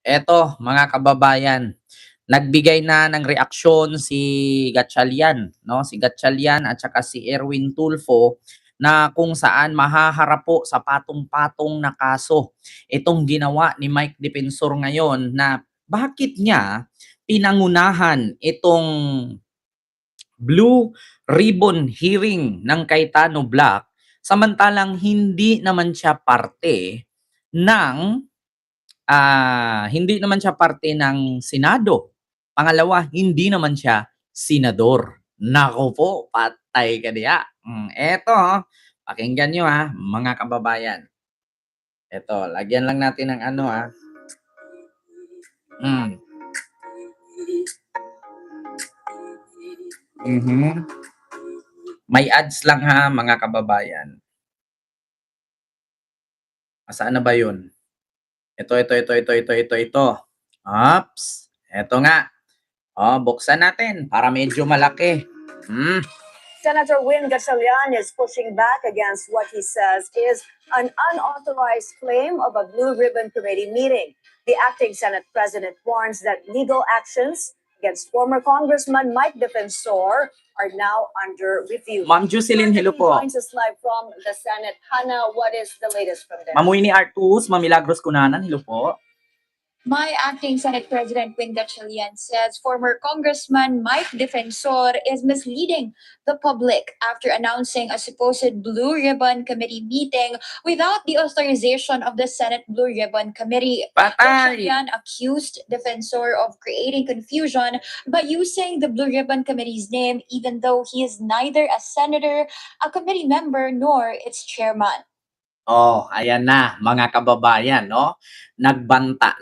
Eto mga kababayan, nagbigay na ng reaksyon si Gatchalian, 'no? Si Gatchalian at saka si Erwin Tulfo na kung saan mahaharap po sa patong-patong na kaso itong ginawa ni Mike Defensor ngayon na bakit niya pinangunahan itong Blue Ribbon Hearing ng Cayetano Black samantalang hindi naman siya parte ng hindi naman siya parte ng Senado. Pangalawa, hindi naman siya senador. Naku po, patay ka diya. Eto, pakinggan nyo mga kababayan. Eto, lagyan lang natin ng ano Mm. Mhm. May ads lang mga kababayan. Saan na ba yun? Ito. Ops, eto nga. Buksan natin para medyo malaki. Senator Win Gatchalian is pushing back against what he says is an unauthorized claim of a Blue Ribbon Committee meeting. The acting Senate president warns that legal actions against former Congressman Mike Defensor are now under review. Ma'am Jocelyn, hello po. Joins us live from the Senate. Hannah, what is the latest from there? Ma'am Winnie Artus, Ma'am Milagros Cunanan, hello po. My acting Senate President Win Gatchalian says former Congressman Mike Defensor is misleading the public after announcing a supposed Blue Ribbon Committee meeting without the authorization of the Senate Blue Ribbon Committee. Patay! Gatchalian accused Defensor of creating confusion by using the Blue Ribbon Committee's name even though he is neither a senator, a committee member, nor its chairman. Ayan na mga kababayan, no? Nagbanta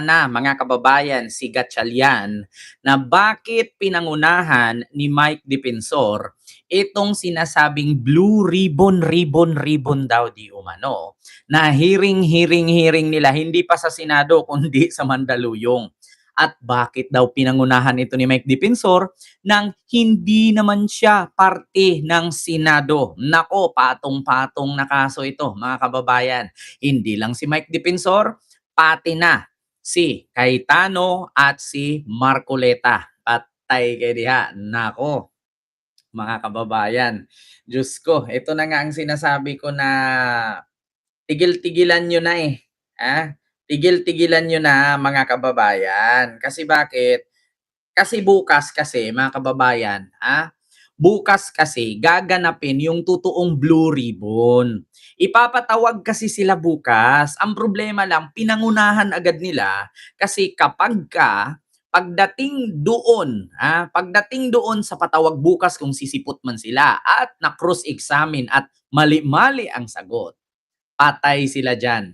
na mga kababayan si Gatchalian na bakit pinangunahan ni Mike Defensor itong sinasabing Blue Ribbon daw di umano na hearing nila hindi pa sa Senado kundi sa Mandaluyong. At bakit daw pinangunahan ito ni Mike Defensor nang hindi naman siya parte ng Senado? Nako, patong-patong na kaso ito mga kababayan. Hindi lang si Mike Defensor, pati na si Cayetano at si Marcoleta. Patay kay diha. Nako, mga kababayan. Diyos ko, ito na nga ang sinasabi ko na tigil-tigilan nyo na Tigil-tigilan nyo na mga kababayan. Kasi bakit? Kasi bukas kasi mga kababayan, bukas kasi gaganapin yung totoong Blue Ribbon. Ipapatawag kasi sila bukas. Ang problema lang, pinangunahan agad nila kasi pagdating doon sa patawag bukas kung sisipot man sila at na-cross-examine at mali-mali ang sagot, patay sila dyan.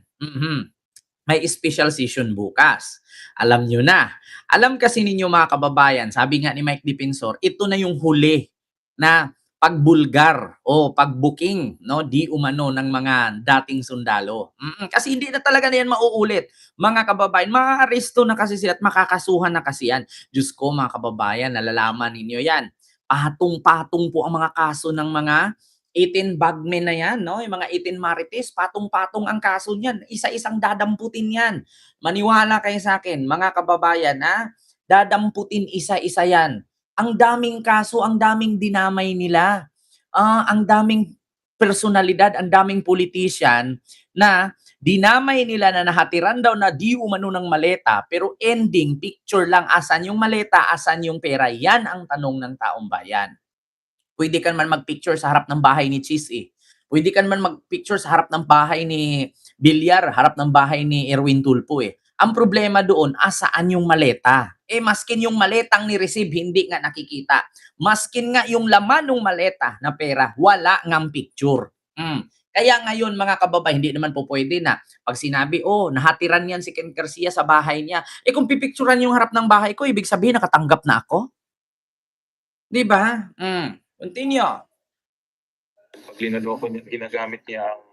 May special session bukas. Alam nyo na. Alam kasi ninyo mga kababayan, sabi nga ni Mike Defensor, ito na yung huli na pagbulgar o pagbuking, no, di umano ng mga dating sundalo. Kasi hindi na talaga na yan mauulit. Mga kababayan, makakaresto na kasi sila at makakasuhan na kasi yan. Diyos ko mga kababayan, nalalaman ninyo yan. Patong-patong po ang mga kaso ng mga 18 bagmen na yan, no? Yung mga 18 marites, patong-patong ang kaso niyan. Isa-isang dadamputin yan. Maniwala kayo sa akin, mga kababayan, dadamputin isa-isa yan. Ang daming kaso, ang daming dinamay nila. Ang daming personalidad, ang daming politician na dinamay nila na nahatiran daw na di umano ng maleta, pero ending, picture lang, asan yung maleta, asan yung pera. Yan ang tanong ng taong bayan. Pwede ka man mag-picture sa harap ng bahay ni Cheese Pwede ka man mag-picture sa harap ng bahay ni Villar, harap ng bahay ni Erwin Tulfo Ang problema doon, asaan yung maleta? Maskin yung maletang ni-receive, hindi nga nakikita. Maskin nga yung laman ng maleta na pera, wala ngang picture. Kaya ngayon mga kababay, hindi naman po pwede na pag sinabi, nahatiran yan si Ken Garcia sa bahay niya. Kung pipicturan yung harap ng bahay ko, ibig sabihin nakatanggap na ako? Di ba? Continue. Pag ginagamit niya ang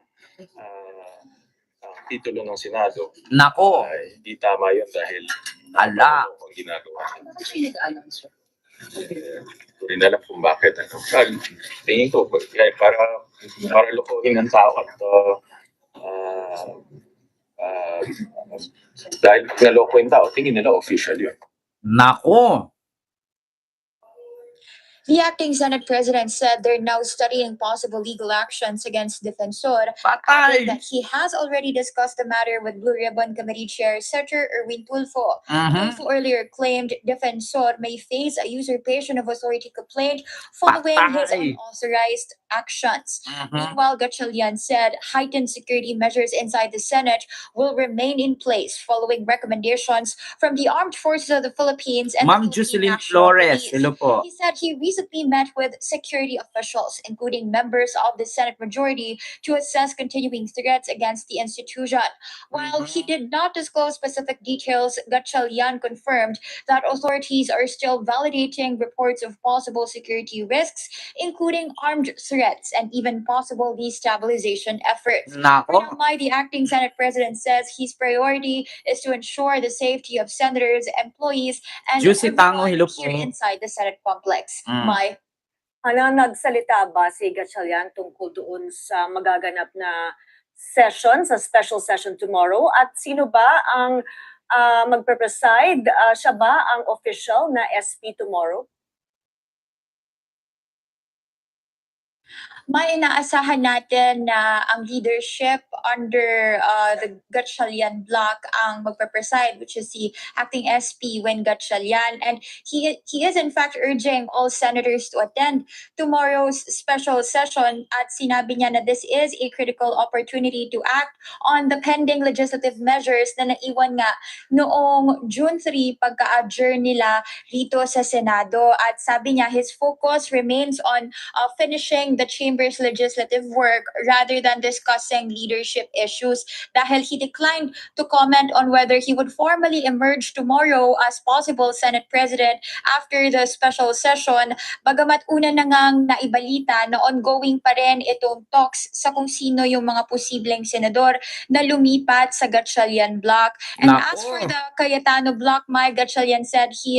titulo ng Senado. Nako. Hindi tama yun dahil Ala. ang ginagawa niya. Hindi na alam kung bakit. Tingin ko, para lukuhin ng tao at Dahil pag naloko yung tao, tingin nila official yun. Nako, The acting Senate president said they're now studying possible legal actions against Defensor, patay. adding that he has already discussed the matter with Blue Ribbon Committee Chair Senator Erwin Tulfo. Mhm. Tulfo earlier claimed Defensor may face a usurpation of authority complaint following his Patay. unauthorized actions. Mhm. Meanwhile, Gatchalian said heightened security measures inside the Senate will remain in place following recommendations from the Armed Forces of the Philippines and Ma'am the Philippine Jocelyn National Flores, Police. hello po. He said he recently met with security officials, including members of the Senate majority, to assess continuing threats against the institution. While he did not disclose specific details, Gatchalian confirmed that authorities are still validating reports of possible security risks, including armed threats and even possible destabilization efforts. For now, Nako, the acting Senate president says his priority is to ensure the safety of senators, employees, and Juicy Tango, everyone hello here po. inside the Senate complex. Mm. Nagsalita ba si Gatchalian tungkol doon sa magaganap na session, sa special session tomorrow? At sino ba ang magpe-preside? Siya ba ang official na SP tomorrow? May inaasahan natin na ang leadership under the Gatchalian bloc ang magpe-preside, which is si acting SP Win Gatchalian, and he is in fact urging all senators to attend tomorrow's special session at sinabi niya na this is a critical opportunity to act on the pending legislative measures na naiwan nga noong June 3 pagka-adjourn nila dito sa Senado, at sabi niya his focus remains on finishing the chamber's legislative work rather than discussing leadership issues, dahil he declined to comment on whether he would formally emerge tomorrow as possible Senate President after the special session, bagamat una na ngang naibalita na ongoing pa rin itong talks sa kung sino yung mga posibleng senador na lumipat sa Gatchalian bloc. And as for Nako. the Cayetano bloc, Mike Gatchalian said he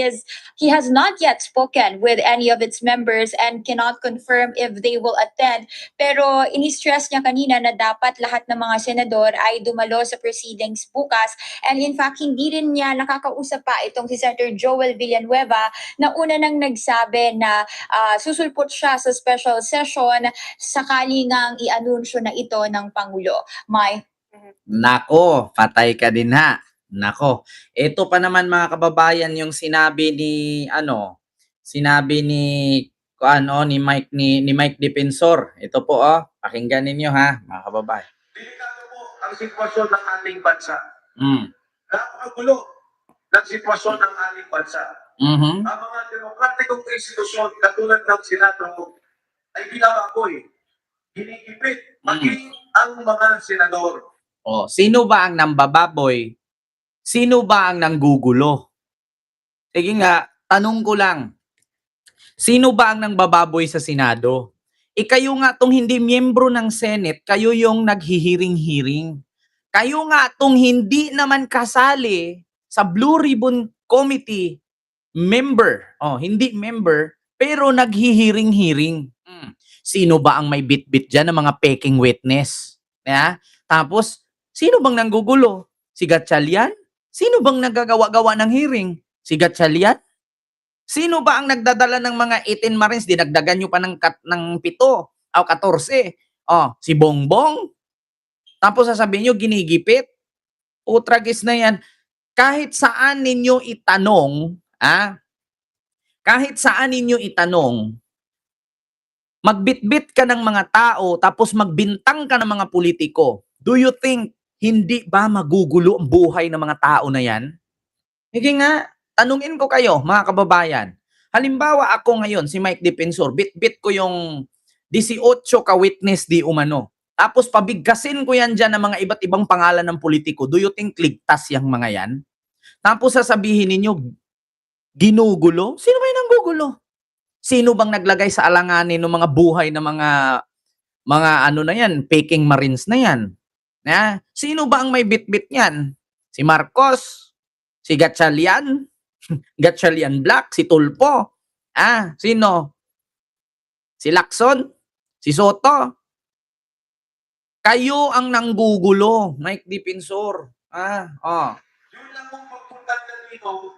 has not yet spoken with any of its members and cannot confirm if they will attend. Pero ini-stress niya kanina na dapat lahat ng mga senador ay dumalo sa proceedings bukas. And in fact, hindi rin niya nakakausap pa itong si Senator Joel Villanueva na una nang nagsabi na susulpot siya sa special session sakali ngang i-anunsyo na ito ng Pangulo. May Nako, patay ka din ha. Nako. Ito pa naman mga kababayan yung sinabi ni Mike Defensor. Ito po pakinggan ninyo ha, mga kababayan. Delikado po ang sitwasyon ng ating bansa. Mm. Napakagulo ng sitwasyon ng ating bansa. Mhm. Ang mga demokratikong institusyon katulad ng Senado ay binabagoy, hinigipit, maging ang mga senador. Sino ba ang nambababoy? Sino ba ang nanggugulo? Sige nga, tanong ko lang. Sino ba ang nangbababoy sa Senado? Kayo nga tong hindi miyembro ng Senate, kayo yung naghihiring-hiring. Kayo nga tong hindi naman kasali sa Blue Ribbon Committee member. Hindi member, pero naghihiring-hiring. Sino ba ang may bit-bit dyan ng mga peking witness? Tapos, sino bang nanggugulo? Si Gatchalian? Sino bang nagagawa-gawa ng hearing? Si Gatchalian? Sino ba ang nagdadala ng mga 18 Marines? Dinagdagan nyo pa ng 7 o 14. Si Bongbong? Tapos sasabihin nyo, ginigipit? Utragis na yan. Kahit saan ninyo itanong, magbitbit ka ng mga tao, tapos magbintang ka ng mga politiko. Do you think hindi ba magugulo ang buhay ng mga tao na yan? Sige nga, tanungin ko kayo, mga kababayan. Halimbawa ako ngayon, si Mike Defensor, bit-bit ko yung 18 ka-witness di umano. Tapos pabigkasin ko yan dyan ng mga iba't ibang pangalan ng politiko. Do you think ligtas yung mga yan? Tapos sasabihin ninyo, ginugulo? Sino ba yung nanggugulo? Sino bang naglagay sa alanganin ng mga buhay ng mga peking Marines na yan? Sino ba ang may bit-bit yan? Si Marcos? Si Gatchalian? Gatchalian Black? Si Tulfo? Sino? Si Lacson? Si Soto? Kayo ang nanggugulo, Mike Defensor. Yun lang kung pagpunta na dito,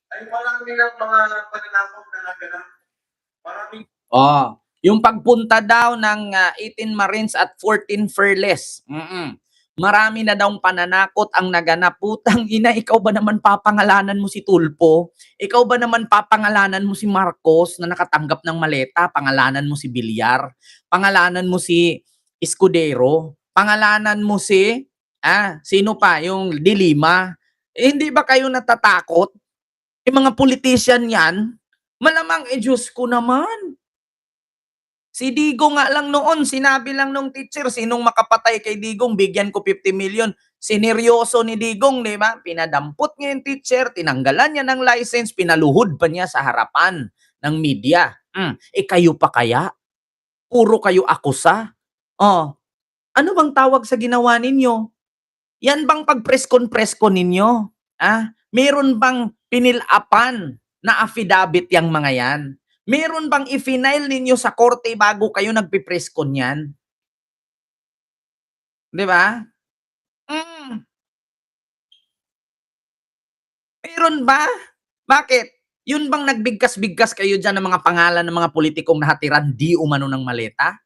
ay marami ng mga pananakot na naganap. Maraming Yung pagpunta daw ng 18 Marines at 14 Fearless. Marami na daw pananakot ang naganap. Putang ina, ikaw ba naman papangalanan mo si Tulfo? Ikaw ba naman papangalanan mo si Marcos na nakatanggap ng maleta? Pangalanan mo si Villar? Pangalanan mo si Escudero? Pangalanan mo si, sino pa? Yung Dilima? Hindi ba kayo natatakot? Yung mga politician yan, malamang, Diyos ko naman. Si Digong nga lang noon, sinabi lang nung teacher, sinong makapatay kay Digong, bigyan ko 50 million. Sineryoso ni Digong, di ba? Pinadampot niya yung teacher, tinanggalan niya ng license, pinaluhod pa niya sa harapan ng media. Kayo pa kaya? Puro kayo akusa? Ano bang tawag sa ginawa ninyo? Yan bang pag-press-con ninyo? Meron bang pinilapan na affidavit yang mga yan? Meron bang i-final ninyo sa korte bago kayo nagpipress con yan? Di ba? Meron ba? Bakit? Yun bang nagbigkas-bigkas kayo dyan ng mga pangalan ng mga politikong nahatiran di umano ng maleta?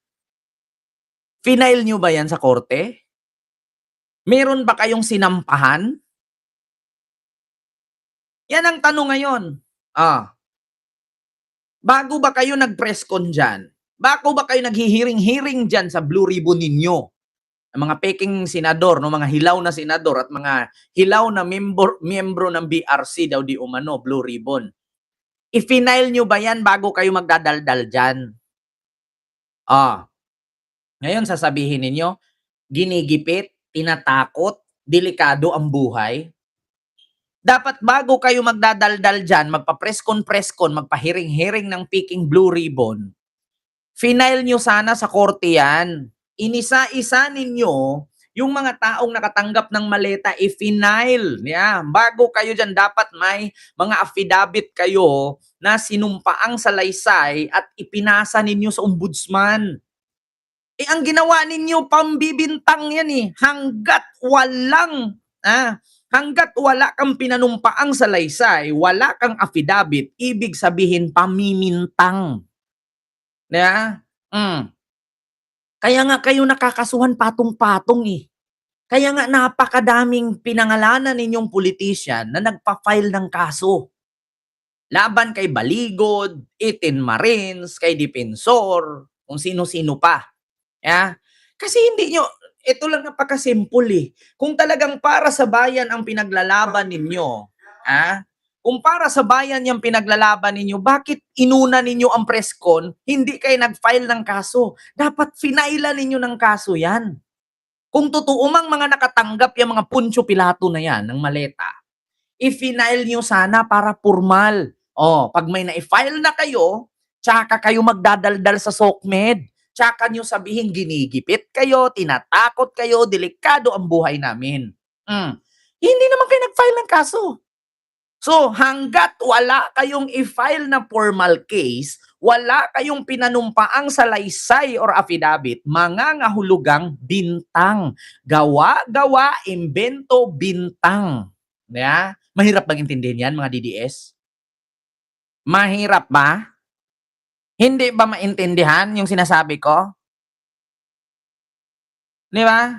Final nyo ba yan sa korte? Meron ba kayong sinampahan? Yan ang tanong ngayon. Bago ba kayo nag-press con dyan? Bago ba kayo naghihiring-hiring dyan sa Blue Ribbon ninyo? Ang mga peking senador, no, mga hilaw na senador at mga hilaw na miyembro ng BRC daw di umano, Blue Ribbon. I-final nyo ba yan bago kayo magdadaldal dyan? Ngayon sasabihin ninyo, ginigipit, tinatakot, delikado ang buhay. Dapat bago kayo magdadaldal dyan, magpa-press con, magpahiring-hiring ng Peking Blue Ribbon, final nyo sana sa korte yan. Inisa-isa ninyo yung mga taong nakatanggap ng maleta, i-final. Bago kayo dyan, dapat may mga affidavit kayo na sinumpaang salaysay at ipinasa ninyo sa ombudsman. Ang ginawa ninyo, pambibintang yan Hanggat wala kang pinanumpaang salaysay, wala kang affidavit, ibig sabihin pamimintang. Kaya nga kayo nakakasuhan patong-patong Kaya nga napakadaming pinangalanan ninyong politician na nagpa-file ng kaso. Laban kay Baligod, 18 Marines, kay Dipensor, kung sino-sino pa. Kasi hindi nyo, ito lang napaka-simple Kung talagang para sa bayan ang pinaglalaban ninyo, kung para sa bayan yung pinaglalaban ninyo, bakit inuna ninyo ang press con, hindi kayo nag-file ng kaso? Dapat finailan ninyo ng kaso yan. Kung totoo mang mga nakatanggap yung mga Poncio Pilato na yan, ng maleta, i-file nyo sana para formal. Pag may na-file na kayo, tsaka kayo magdadaldal sa SOCMED. Tsaka nyo sabihin, ginigipit kayo, tinatakot kayo, delikado ang buhay namin. Hindi naman kayo nag-file ng kaso. So, hanggat wala kayong i-file na formal case, wala kayong pinanumpaang salaysay or affidavit, mangangahulugang bintang. Gawa, imbento, bintang. Mahirap bang intindihin yan, mga DDS? Mahirap ba? Hindi ba maintindihan yung sinasabi ko? Di ba?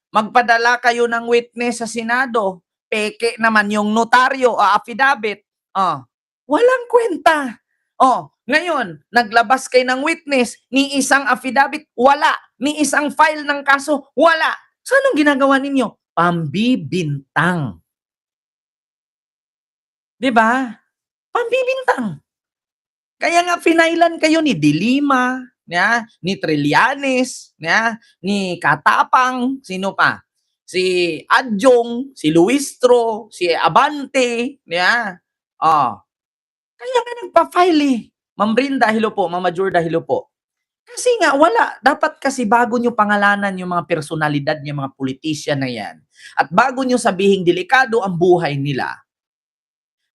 Magpadala kayo ng witness sa Senado. Peke naman yung notaryo o affidavit. Walang kwenta. Ngayon, naglabas kayo ng witness, ni isang affidavit, wala. Ni isang file ng kaso, wala. So, anong ginagawa ninyo? Pambibintang. Di ba? Pambibintang. Kaya nga finailan kayo ni Dilima, ni Trillanes, ni Katapang, sino pa? Si Adjong, si Luistro, si Abante, Kaya nga nagpa-file Ma'am Brinda, hello po. Mama Jorda, hello po. Kasi nga, wala. Dapat kasi bago nyo pangalanan yung mga personalidad, yung mga politician na yan, at bago nyo sabihin delikado ang buhay nila,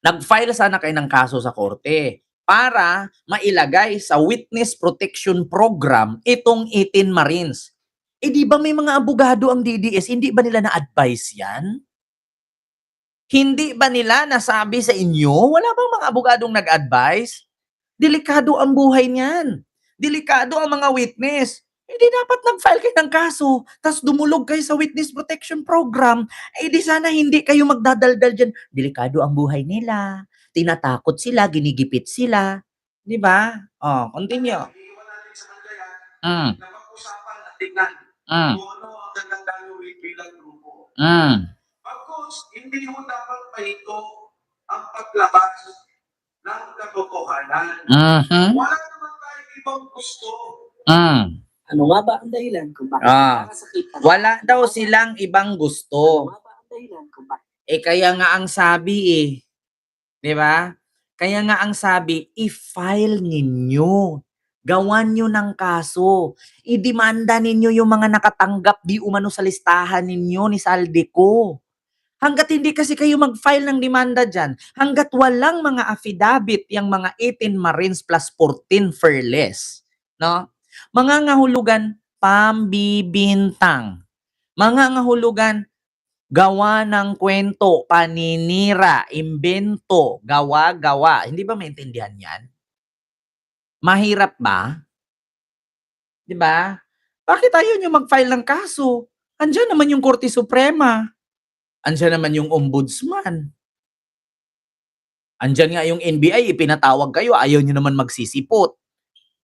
nag-file sana kayo ng kaso sa korte para mailagay sa Witness Protection Program itong 18 Marines. Di ba may mga abogado ang DDS? Hindi ba nila na-advise yan? Hindi ba nila nasabi sa inyo? Wala bang mga abogadong nag-advise? Delikado ang buhay niyan. Delikado ang mga witness. Hindi dapat nag-file kayo ng kaso, tapos dumulog kayo sa witness protection program. Eh di sana hindi kayo magdadaldal dyan. Delikado ang buhay nila. Tinatakot sila, ginigipit sila. Di ba? Oh, continue. Iiwan natin sa kanila yan Mm, na pag-usapan at tingnan mm, kung ano ang kanilang gagawin bilang grupo. mm, Of course, hindi mo dapat mahito ang paglabas ng katotohanan. mhm, Wala naman tayong ibang gusto. mm. Ano nga ba ang dahilan kung bakit Ah, nakakasakit ang Wala daw silang ibang Ano gusto. nga ba ang dahilan kung bakit Eh kaya nga ang sabi eh, 'di ba? Kaya nga ang sabi, i-file ninyo. Gawan nyo ng kaso. Idemanda ninyo yung mga nakatanggap di umano sa listahan ninyo ni Saldico. Hanggat hindi kasi kayo mag-file ng demanda dyan, hanggat walang mga affidavit yung mga 18 Marines plus 14 Fearless, no? Mga ngahulugan, pambibintang. Mga ngahulugan, gawa ng kwento, paninira, imbento, gawa-gawa. Hindi ba maintindihan yan? Mahirap ba? 'Di ba? Bakit ayaw nyo mag-file ng kaso? Andiyan naman yung Korte Suprema. Andiyan naman yung Ombudsman. Andiyan nga yung NBI, ipinatawag kayo, ayaw nyo naman magsisipot.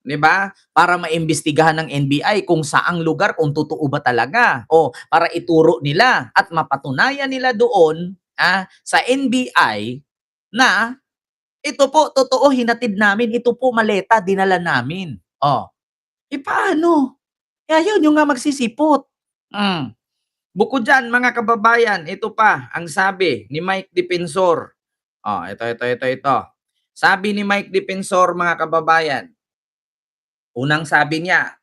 'Di ba? Para maimbestigahan ng NBI kung saang lugar, kung totoo ba talaga. O para ituro nila at mapatunayan nila doon sa NBI na ito po, totoo, hinatid namin. Ito po, maleta, dinala namin. O, paano? Ayaw nyo nga magsisipot. Bukod dyan, mga kababayan, ito pa, ang sabi ni Mike Defensor. Ito. Sabi ni Mike Defensor, mga kababayan, unang sabi niya,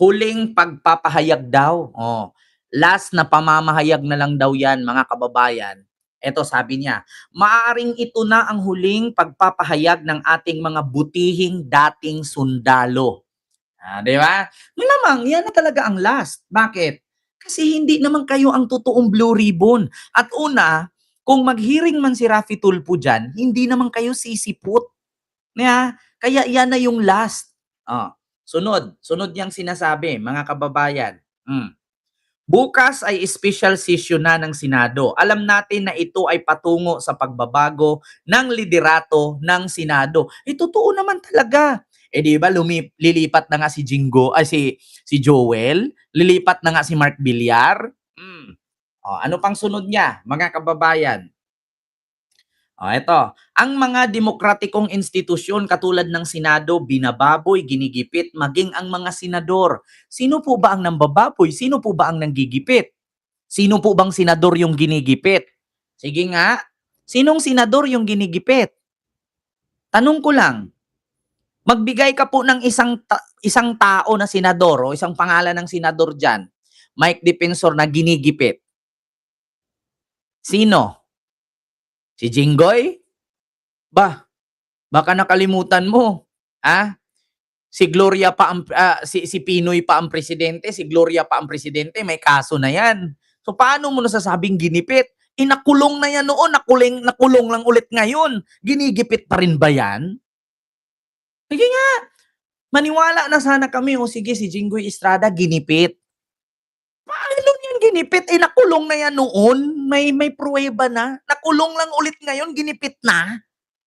huling pagpapahayag daw. Last na pamamahayag na lang daw yan, mga kababayan. Ito sabi niya, maaaring ito na ang huling pagpapahayag ng ating mga butihing dating sundalo. Di ba? Malamang, yan na talaga ang last. Bakit? Kasi hindi naman kayo ang totoong Blue Ribbon. At una, kung mag-hearing man si Raffy Tulfo dyan, hindi naman kayo sisipot. Kaya yan na yung last. Sunod yang sinasabi, mga kababayan. Bukas ay special session na ng Senado. Alam natin na ito ay patungo sa pagbabago ng liderato ng Senado. Totoo naman talaga. Di ba lilipat na nga si si Joel, lilipat na nga si Mark Villar. Ano pang sunod niya, mga kababayan? Ito, ang mga demokratikong institusyon katulad ng Senado, binababoy, ginigipit, maging ang mga senador. Sino po ba ang nambababoy? Sino po ba ang nanggigipit? Sino po bang senador yung ginigipit? Sige nga, sinong senador yung ginigipit? Tanong ko lang, magbigay ka po ng isang tao na senador o isang pangalan ng senador dyan, Mike Defensor, na ginigipit. Sino? Si Jinggoy? Baka nakalimutan mo. Si Gloria pa ang si Pinoy pa ang presidente, si Gloria pa ang presidente, may kaso na 'yan. So paano mo nasasabing ginipit? Nakulong na 'yan noon, nakulong lang ulit ngayon. Ginigipit pa rin ba 'yan? Sige nga. Maniwala na sana kami, sige, si Jinggoy Estrada ginipit. Paano yan ginipit? Nakulong na yan noon. May pruweba na. Nakulong lang ulit ngayon, ginipit na.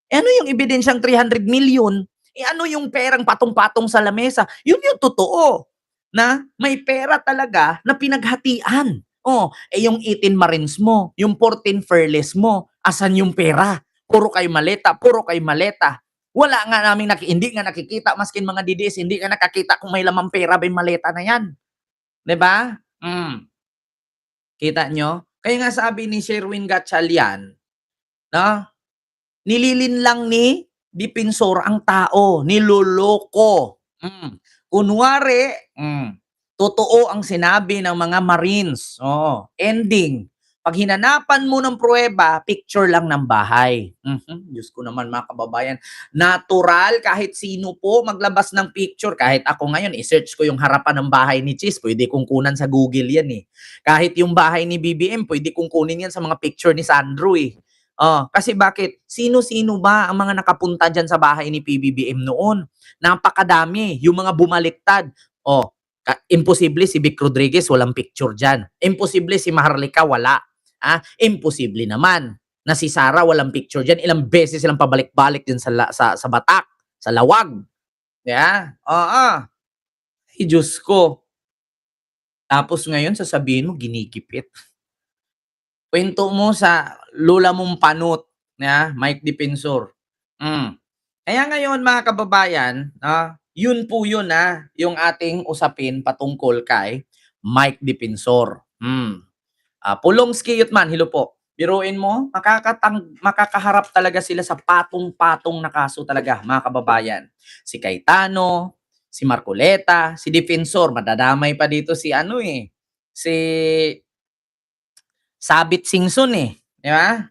Ano yung ebidensyang 300 million? Ano yung perang patong-patong sa lamesa? Yun yung totoo. Na may pera talaga na pinaghatian. Yung 18 Marines mo, yung 14 Fearless mo, asan yung pera? Puro kay maleta. Wala nga namin hindi nga nakikita, maskin mga DDS, hindi nga nakakita kung may lamang pera ba yung maleta na yan. 'Di ba? Kita nyo? Kaya nga sabi ni Sherwin Gatchalian, nililin lang ni Defensor ang tao, niloloko. Kunwari, totoo ang sinabi ng mga Marines. Ending, Pag hinanapan mo ng pruweba, picture lang ng bahay. Diyos ko naman mga kababayan. Natural, kahit sino po maglabas ng picture. Kahit ako ngayon, i-search ko yung harapan ng bahay ni Cheese. Pwede kong kunan sa Google yan eh. Kahit yung bahay ni BBM, pwede kong kunin yan sa mga picture ni Sandro eh. Kasi bakit? Sino-sino ba ang mga nakapunta dyan sa bahay ni PBBM noon? Napakadami. Yung mga bumaliktad. Imposible si Vic Rodriguez, walang picture dyan. Imposible si Maharlika, wala. Imposible naman na si Sara walang picture dyan. Ilang beses silang pabalik-balik din sa Batak, sa Lawag. Yeah? Ay, Diyos ko. Tapos ngayon, sasabihin mo, ginikipit. Kwento mo sa lola mong panot, Mike Defensor. Kaya ngayon, mga kababayan, yun po yun, yung ating usapin patungkol kay Mike Defensor. Pulongski Yutman, hello po. Biruin mo, makakaharap talaga sila sa patong-patong na kaso talaga, mga kababayan. Si Cayetano, si Marcoleta, si Defensor, madadamay pa dito si si Sabit Singson eh. Di ba?